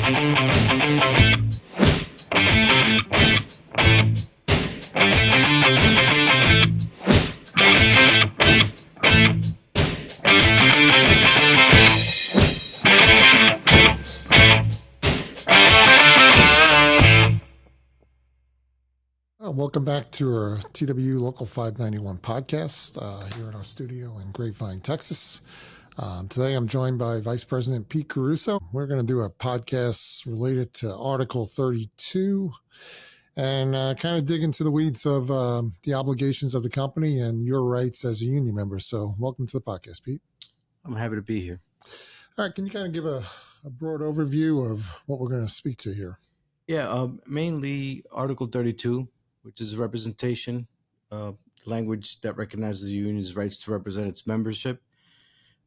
Welcome back to our TW Local 591 podcast here in our studio in Grapevine, Texas. Today I'm joined by Vice President Pete Caruso. We're going to do a podcast related to Article 32 and kind of dig into the weeds of the obligations of the company and your rights as a union member. So welcome to the podcast, Pete. I'm happy to be here. All right, can you kind of give a broad overview of what we're going to speak to here? Yeah, mainly Article 32, which is representation, language that recognizes the union's rights to represent its membership,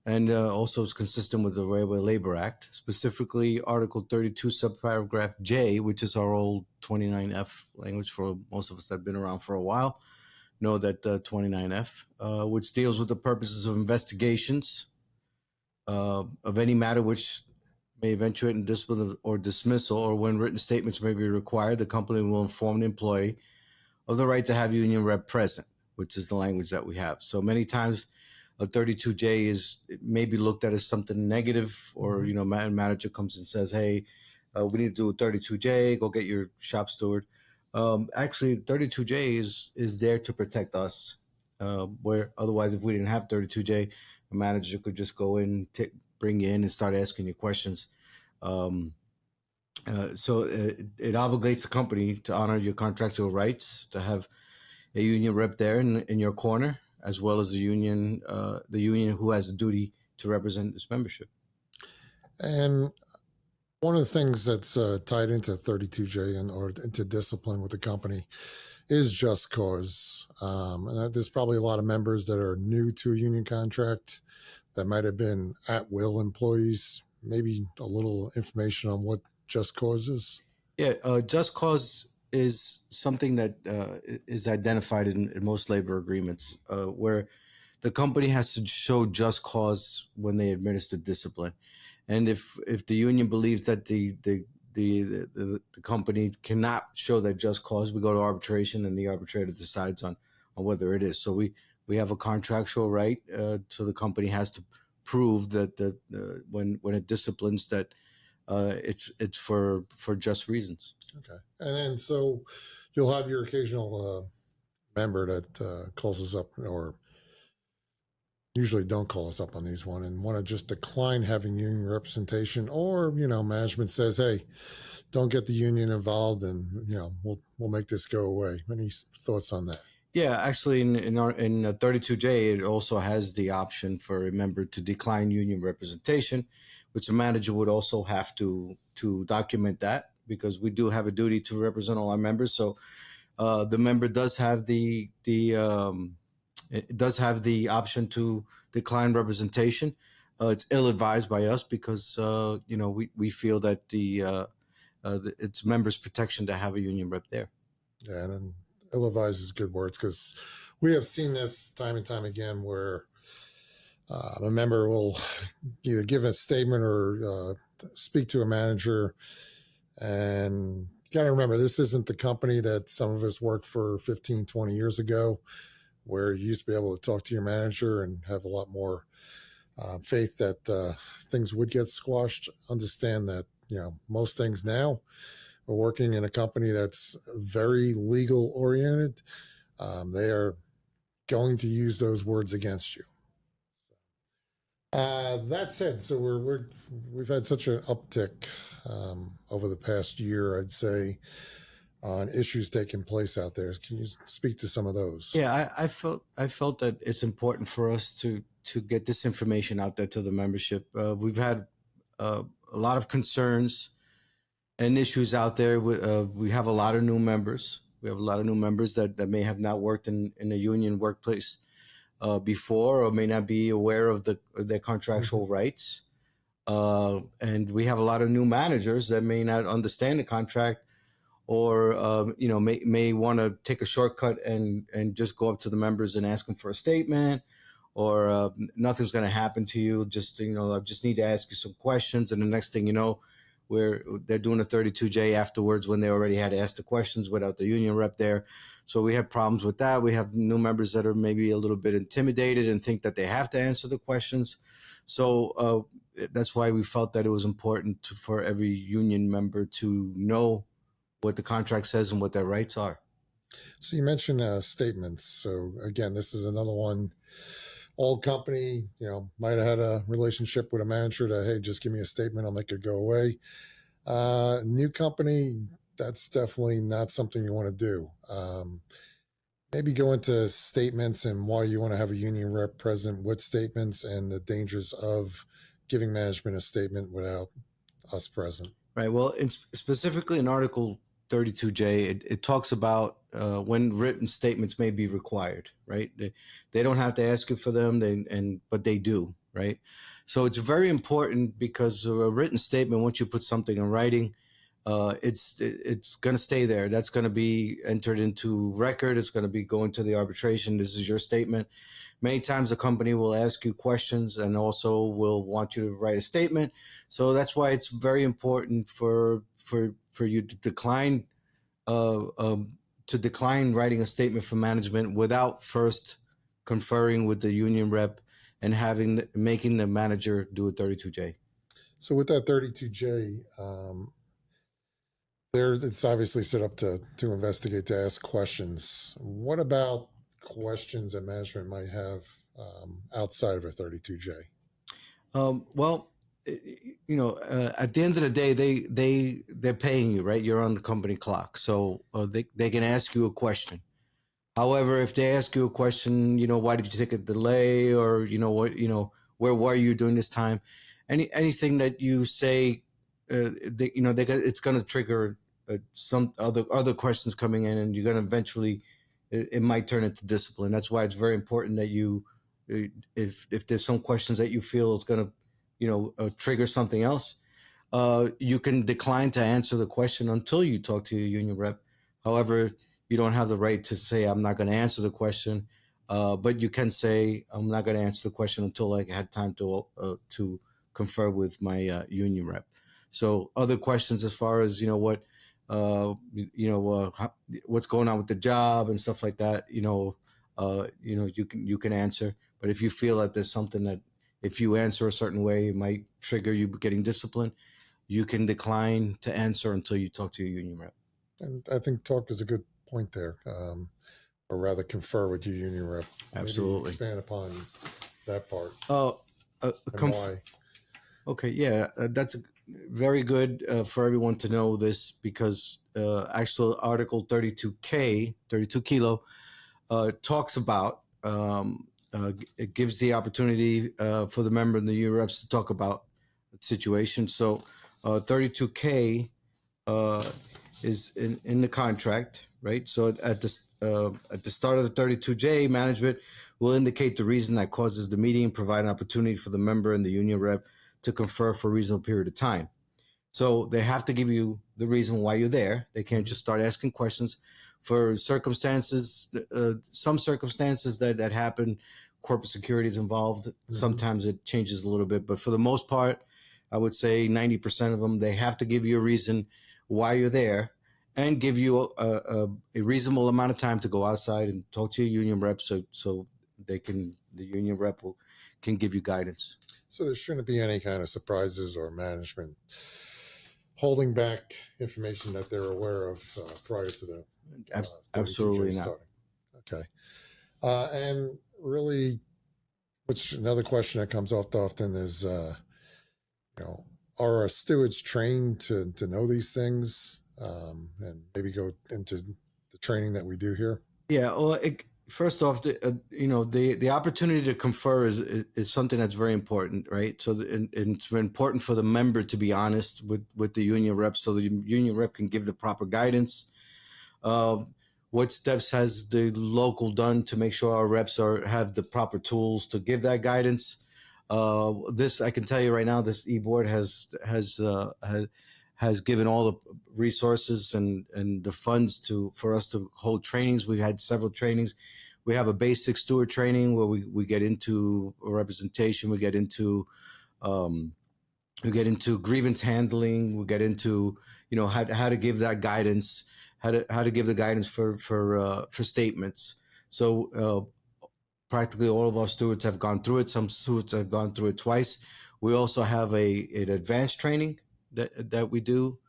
and also is consistent with the Railway Labor Act, specifically Article 32, subparagraph J, which is our old 29F language for most of us that have been around for a while, know that 29F, which deals with the purposes of investigations of any matter which may eventuate in discipline or dismissal, or when written statements may be required, the company will inform the employee of the right to have union rep present, which is the language that we have. So many times a 32J is maybe looked at as something negative, or, you know, manager comes and says, hey, we need to do a 32J, go get your shop steward. Actually, 32J is there to protect us, where otherwise if we didn't have 32J, a manager could just go in, bring you in and start asking you questions. So it obligates the company to honor your contractual rights, to have a union rep there in your corner, as well as the union who has a duty to represent its membership. And one of the things that's tied into 32J or into discipline with the company is just cause. And there's probably a lot of members that are new to a union contract that might have been at-will employees. Maybe a little information on what just cause is. Yeah, just cause is something that is identified in most labor agreements, where the company has to show just cause when they administer discipline. And if the union believes that the company cannot show that just cause, we go to arbitration, and the arbitrator decides on whether it is. So we have a contractual right, so the company has to prove that when it disciplines that it's for just reasons. Okay, and then so you'll have your occasional member that calls us up, or usually don't call us up on these one, and want to just decline having union representation, or management says, hey, don't get the union involved, and we'll make this go away. Any thoughts on that? Yeah, actually, in 32J, it also has the option for a member to decline union representation, which the manager would also have to document that, because we do have a duty to represent all our members. So the member does have the option to decline representation. It's ill-advised by us because we feel that it's members' protection to have a union rep there. Yeah, and ill-advised is good words, because we have seen this time and time again where a member will either give a statement or speak to a manager, and you got to remember, this isn't the company that some of us worked for 15, 20 years ago, where you used to be able to talk to your manager and have a lot more faith that things would get squashed. Understand that most things now, we're working in a company that's very legal oriented. They are going to use those words against you. That said, so we've had such an uptick over the past year, I'd say, on issues taking place out there. Can you speak to some of those? Yeah, I felt that it's important for us to get this information out there to the membership. We've had a lot of concerns and issues out there. We have a lot of new members. We have a lot of new members that may have not worked in a union workplace before, or may not be aware of their contractual rights. And we have a lot of new managers that may not understand the contract, or may want to take a shortcut and just go up to the members and ask them for a statement, or nothing's going to happen to you. Just I just need to ask you some questions, and the next thing you know, where they're doing a 32J afterwards when they already had asked the questions without the union rep there. So we have problems with that. We have new members that are maybe a little bit intimidated and think that they have to answer the questions. So that's why we felt that it was important for every union member to know what the contract says and what their rights are. So you mentioned statements. So again, this is another one. Old company, might have had a relationship with a manager that, hey, just give me a statement, I'll make it go away. New company, that's definitely not something you want to do. Maybe go into statements and why you want to have a union rep present with statements and the dangers of giving management a statement without us present. Right. Well, specifically in Article 32J, it talks about when written statements may be required. Right. They don't have to ask you for them, but they do. Right. So it's very important because a written statement, once you put something in writing, it's going to stay there. That's going to be entered into record. It's going to be going to the arbitration. This is your statement. Many times the company will ask you questions and also will want you to write a statement. So that's why it's very important for you to decline writing a statement for management without first conferring with the union rep and making the manager do a 32J. So with that 32J, it's obviously set up to investigate, to ask questions. What about questions that management might have outside of a 32J? Well, at the end of the day, they're paying you, right? You're on the company clock, so they can ask you a question. However, if they ask you a question, why did you take a delay, or where were you during this time? Anything that you say, it's going to trigger some other questions coming in, and you're going to eventually, it might turn into discipline. That's why it's very important that you, if there's some questions that you feel is going to, trigger something else, you can decline to answer the question until you talk to your union rep. However, you don't have the right to say, I'm not going to answer the question, but you can say, I'm not going to answer the question until I had time to confer with my union rep. So other questions as far as, what's going on with the job and stuff like that, you can answer. But if you feel that there's something that if you answer a certain way, it might trigger you getting disciplined, you can decline to answer until you talk to your union rep. And I think talk is a good point there, or rather confer with your union rep. Absolutely. Maybe expand upon that part. Why? Okay, yeah, that's very good for everyone to know this because actual Article 32K, 32 kilo, talks about, it gives the opportunity for the member and the union reps to talk about the situation. So 32K is in the contract, right? So at the start of the 32J, management will indicate the reason that causes the meeting and provide an opportunity for the member and the union rep to confer for a reasonable period of time. So they have to give you the reason why you're there. They can't just start asking questions. For circumstances, some circumstances that happen, corporate security is involved. Mm-hmm. Sometimes it changes a little bit, but for the most part, I would say 90% of them, they have to give you a reason why you're there and give you a reasonable amount of time to go outside and talk to your union rep so the union rep can give you guidance. So there shouldn't be any kind of surprises or management holding back information that they're aware of prior to the absolutely not. Starting. Okay. And really, which another question that comes up often is, are our stewards trained to know these things, and maybe go into the training that we do here? Yeah. Well, first off, the opportunity to confer is something that's very important, right? So and it's very important for the member to be honest with the union rep, so the union rep can give the proper guidance. What steps has the local done to make sure our reps have the proper tools to give that guidance? This I can tell you right now. This e-board has given all the resources and the funds for us to hold trainings. We've had several trainings. We have a basic steward training where we get into representation. We get into We get into grievance handling. We get into how to give that guidance, how to give the guidance for statements. So practically all of our stewards have gone through it. Some stewards have gone through it twice. We also have an advanced training that we do.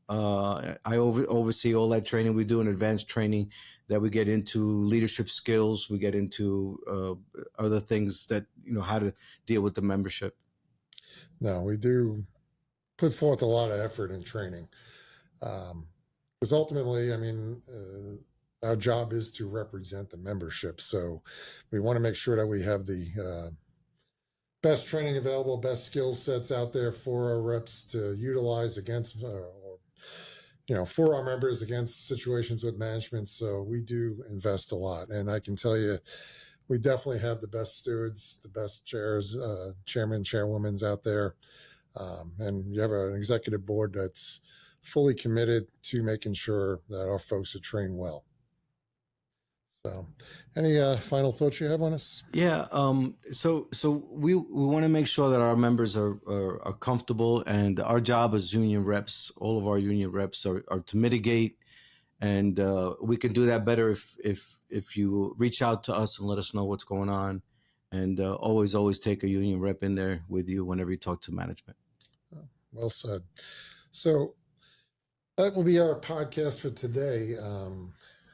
I oversee all that training. We do an advanced training that we get into leadership skills. We get into other things that how to deal with the membership. No, we do put forth a lot of effort in training. Because ultimately, I mean, our job is to represent the membership. So we want to make sure that we have the best training available, best skill sets out there for our reps to utilize against, for our members against situations with management. So we do invest a lot. And I can tell you, we definitely have the best stewards, the best chairs, chairmen, chairwomen out there. And you have an executive board that's fully committed to making sure that our folks are trained well. So, any final thoughts you have on us? Yeah. So we want to make sure that our members are comfortable, and our job as union reps, all of our union reps are to mitigate, and we can do that better if you reach out to us and let us know what's going on, and always take a union rep in there with you whenever you talk to management. Well said. So that will be our podcast for today.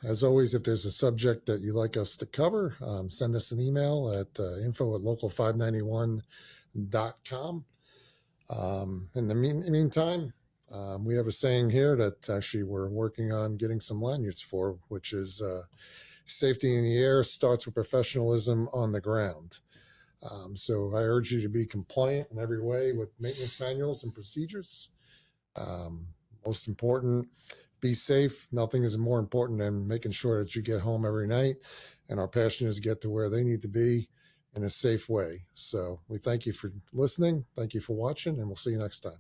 As always, if there's a subject that you'd like us to cover, send us an email at info@local591.com. In the meantime, we have a saying here that actually we're working on getting some lanyards for, which is safety in the air starts with professionalism on the ground. So I urge you to be compliant in every way with maintenance manuals and procedures. Most important, be safe. Nothing is more important than making sure that you get home every night and our passengers get to where they need to be in a safe way. So we thank you for listening. Thank you for watching, and we'll see you next time.